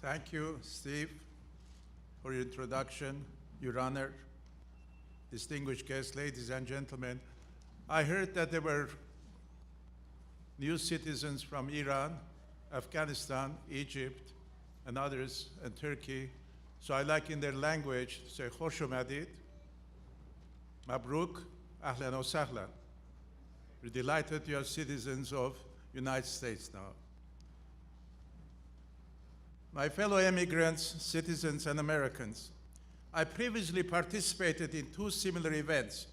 Thank you, Steve, for your introduction, Your Honor, distinguished guests, ladies and gentlemen. I heard that there were new citizens from Iran, Afghanistan, Egypt, and others, and Turkey. So I like in their language to say, Khosh omadid, Mabruk, Ahlan wa Sahlan. We're delighted you are citizens of the United States now. My fellow immigrants, citizens, and Americans, I previously participated in two similar events,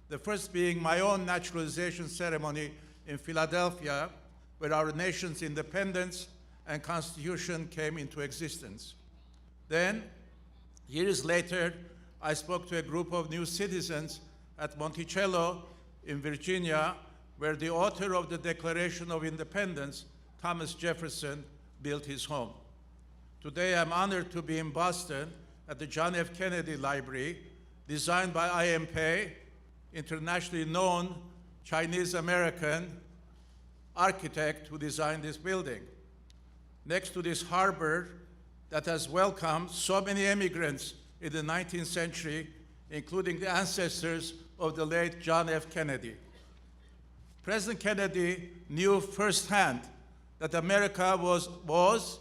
the first being my own naturalization ceremony in Philadelphia, where our nation's independence and Constitution came into existence. Then, years later, I spoke to a group of new citizens at Monticello in Virginia, where the author of the Declaration of Independence, Thomas Jefferson, built his home. Today, I'm honored to be in Boston at the John F. Kennedy Library, designed by I.M. Pei, internationally known Chinese-American architect who designed this building. Next to this harbor that has welcomed so many immigrants in the 19th century, including the ancestors of the late John F. Kennedy. President Kennedy knew firsthand that America was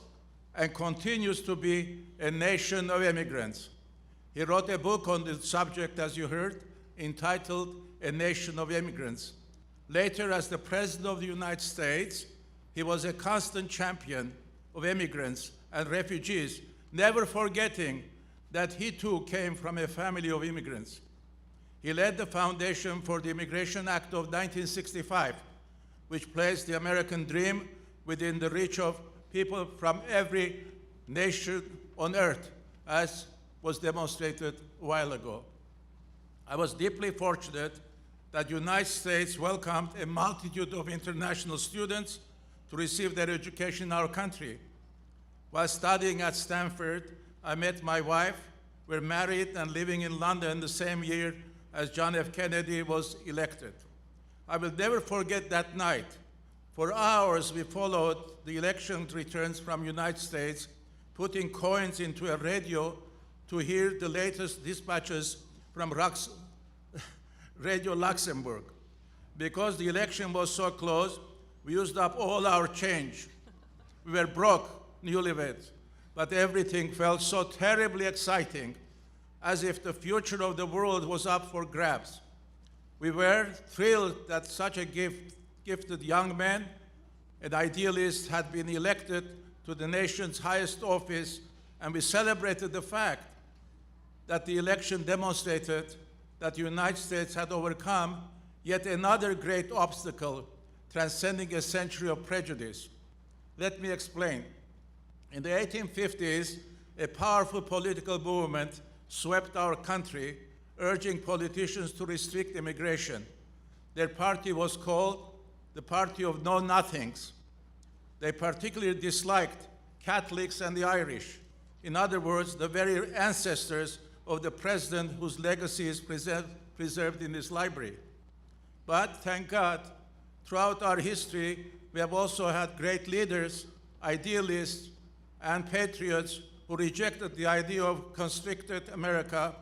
and continues to be a nation of immigrants. He wrote a book on the subject, as you heard, entitled A Nation of Immigrants. Later, as the President of the United States, he was a constant champion of immigrants and refugees, never forgetting that he too came from a family of immigrants. He led the foundation for the Immigration Act of 1965, which placed the American dream within the reach of people from every nation on earth, as was demonstrated a while ago. I was deeply fortunate that the United States welcomed a multitude of international students to receive their education in our country. While studying at Stanford, I met my wife. We're married and living in London the same year as John F. Kennedy was elected. I will never forget that night. For hours, we followed the election returns from the United States, putting coins into a radio to hear the latest dispatches from Radio Luxembourg. Because the election was so close, we used up all our change. We were broke, newlyweds, but everything felt so terribly exciting, as if the future of the world was up for grabs. We were thrilled that such a gifted young man, an idealist, had been elected to the nation's highest office, and we celebrated the fact that the election demonstrated that the United States had overcome yet another great obstacle, transcending a century of prejudice. Let me explain. In the 1850s, a powerful political movement swept our country, urging politicians to restrict immigration. Their party was called the Party of Know-Nothings. They particularly disliked Catholics and the Irish. In other words, the very ancestors of the president whose legacy is preserved in this library. But thank God, throughout our history, we have also had great leaders, idealists, and patriots who rejected the idea of constricted America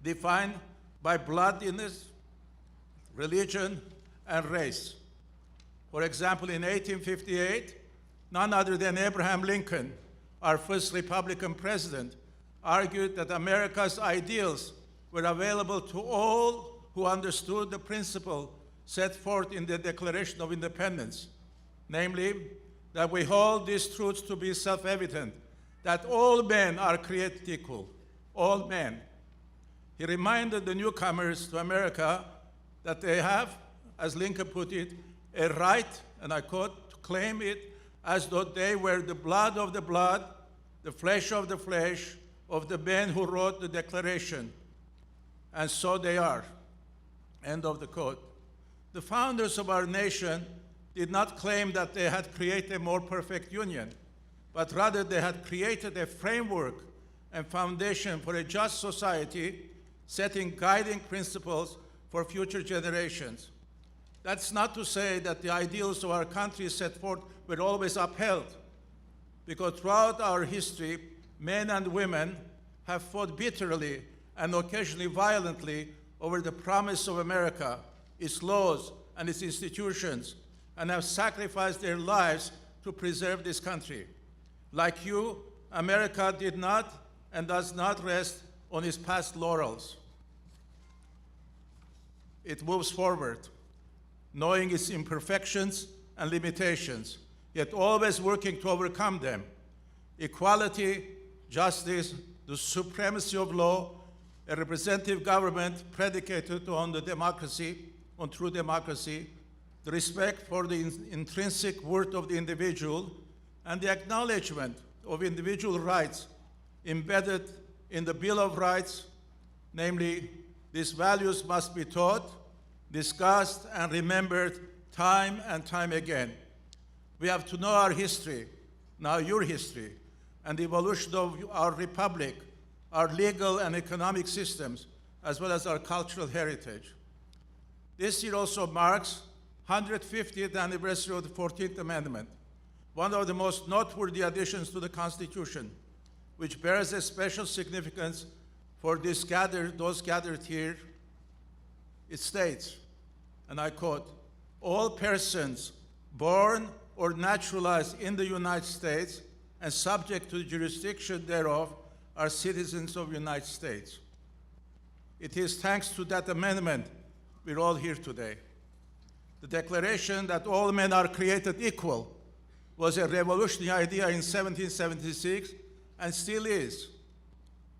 defined by bloodiness, religion, and race. For example, in 1858, none other than Abraham Lincoln, our first Republican president, argued that America's ideals were available to all who understood the principle set forth in the Declaration of Independence, namely, that we hold these truths to be self-evident, that all men are created equal, all men. He reminded the newcomers to America that they have, as Lincoln put it, a right, and I quote, to claim it as though they were the blood of the blood, the flesh of the flesh, of the men who wrote the Declaration. And so they are. End of the quote. The founders of our nation did not claim that they had created a more perfect union, but rather they had created a framework and foundation for a just society, setting guiding principles for future generations. That's not to say that the ideals of our country set forth were always upheld, because throughout our history, men and women have fought bitterly and occasionally violently over the promise of America, its laws, and its institutions, and have sacrificed their lives to preserve this country. Like you, America did not and does not rest on its past laurels. It moves forward, knowing its imperfections and limitations, yet always working to overcome them. Equality, justice, the supremacy of law, a representative government predicated on true democracy, the respect for the intrinsic worth of the individual, and the acknowledgement of individual rights embedded in the Bill of Rights. Namely, these values must be taught, discussed, and remembered time and time again. We have to know our history, now your history, and the evolution of our republic, our legal and economic systems, as well as our cultural heritage. This year also marks 150th anniversary of the 14th Amendment, one of the most noteworthy additions to the Constitution, which bears a special significance for those gathered here. It states, and I quote, "All persons born or naturalized in the United States and subject to the jurisdiction thereof are citizens of the United States." It is thanks to that amendment we're all here today. The declaration that all men are created equal was a revolutionary idea in 1776 and still is.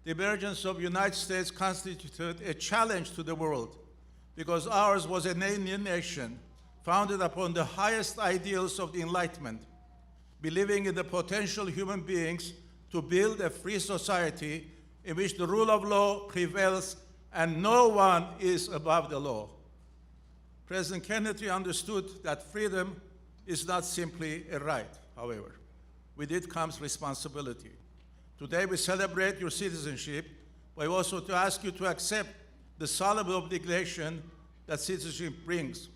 The emergence of the United States constituted a challenge to the world because ours was an alien nation founded upon the highest ideals of the Enlightenment, believing in the potential human beings to build a free society in which the rule of law prevails and no one is above the law. President Kennedy understood that freedom is not simply a right, however. With it comes responsibility. Today we celebrate your citizenship, but also to ask you to accept the solemn obligation that citizenship brings.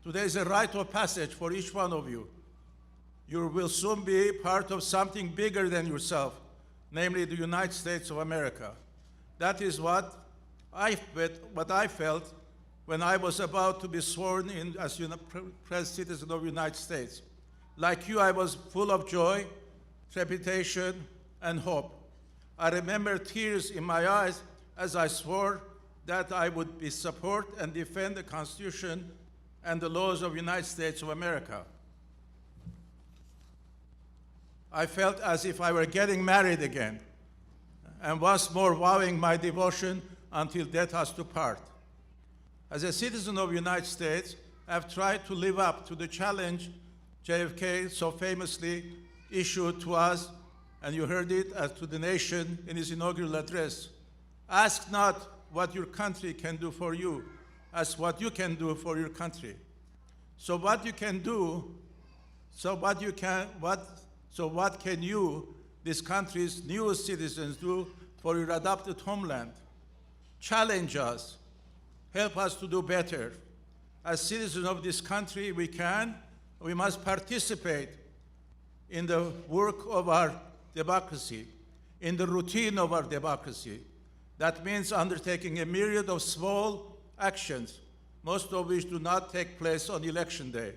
Today is a rite of passage for each one of you. You will soon be part of something bigger than yourself, namely the United States of America. That is what I felt when I was about to be sworn in as citizen of the United States. Like you, I was full of joy, trepidation, and hope. I remember tears in my eyes as I swore that I would be support and defend the Constitution and the laws of the United States of America. I felt as if I were getting married again, and once more vowing my devotion until death us do part. As a citizen of the United States, I have tried to live up to the challenge JFK so famously issued to us, and you heard it to the nation in his inaugural address. Ask not what your country can do for you, ask what you can do for your country. So what can you, this country's new citizens, do for your adopted homeland? Challenge us. Help us to do better. As citizens of this country, we must participate in the work of our democracy, in the routine of our democracy. That means undertaking a myriad of small actions, most of which do not take place on election day.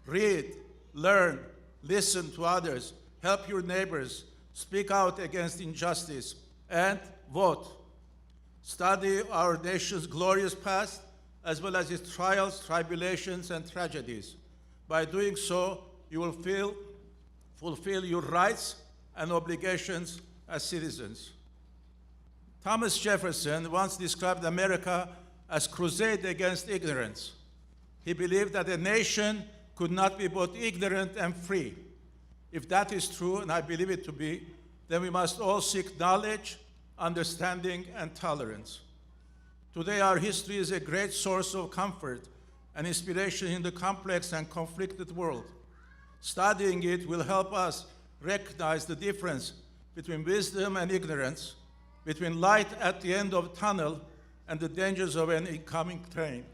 Read, learn, listen to others, help your neighbors, speak out against injustice, and vote. Study our nation's glorious past, as well as its trials, tribulations, and tragedies. By doing so, you will fulfill your rights and obligations as citizens. Thomas Jefferson once described America as crusade against ignorance. He believed that a nation could not be both ignorant and free. If that is true, and I believe it to be, then we must all seek knowledge, understanding, and tolerance. Today, our history is a great source of comfort and inspiration in the complex and conflicted world. Studying it will help us recognize the difference between wisdom and ignorance, between light at the end of the tunnel and the dangers of an incoming train.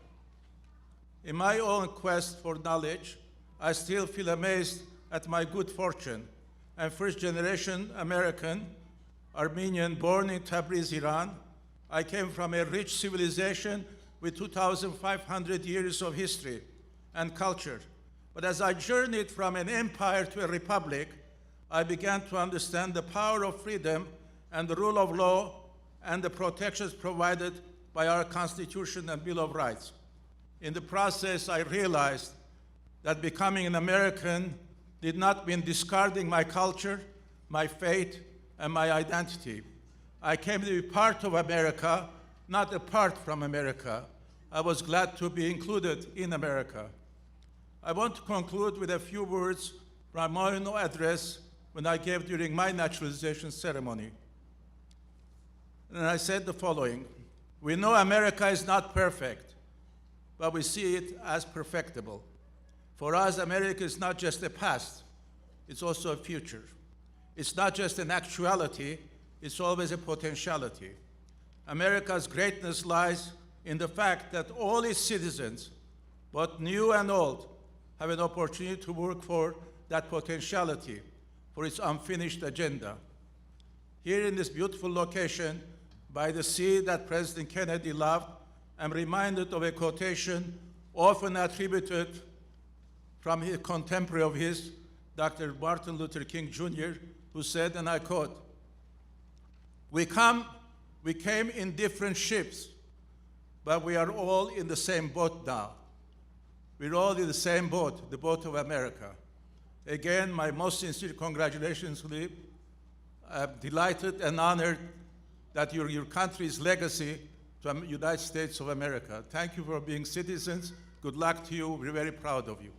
In my own quest for knowledge, I still feel amazed at my good fortune. I'm first-generation American, Armenian born in Tabriz, Iran. I came from a rich civilization with 2,500 years of history and culture. But as I journeyed from an empire to a republic, I began to understand the power of freedom and the rule of law and the protections provided by our Constitution and Bill of Rights. In the process, I realized that becoming an American did not mean discarding my culture, my faith, and my identity. I came to be part of America, not apart from America. I was glad to be included in America. I want to conclude with a few words from my own address when I gave during my naturalization ceremony. And I said the following: we know America is not perfect, but we see it as perfectible. For us, America is not just a past, it's also a future. It's not just an actuality, it's always a potentiality. America's greatness lies in the fact that all its citizens, both new and old, have an opportunity to work for that potentiality, for its unfinished agenda. Here in this beautiful location, by the sea that President Kennedy loved, I'm reminded of a quotation often attributed from a contemporary of his, Dr. Martin Luther King Jr., who said, and I quote, we came in different ships, but we are all in the same boat now. We're all in the same boat, the boat of America. Again, my most sincere congratulations, Lee. I'm delighted and honored that your country's legacy to the United States of America. Thank you for being citizens. Good luck to you. We're very proud of you.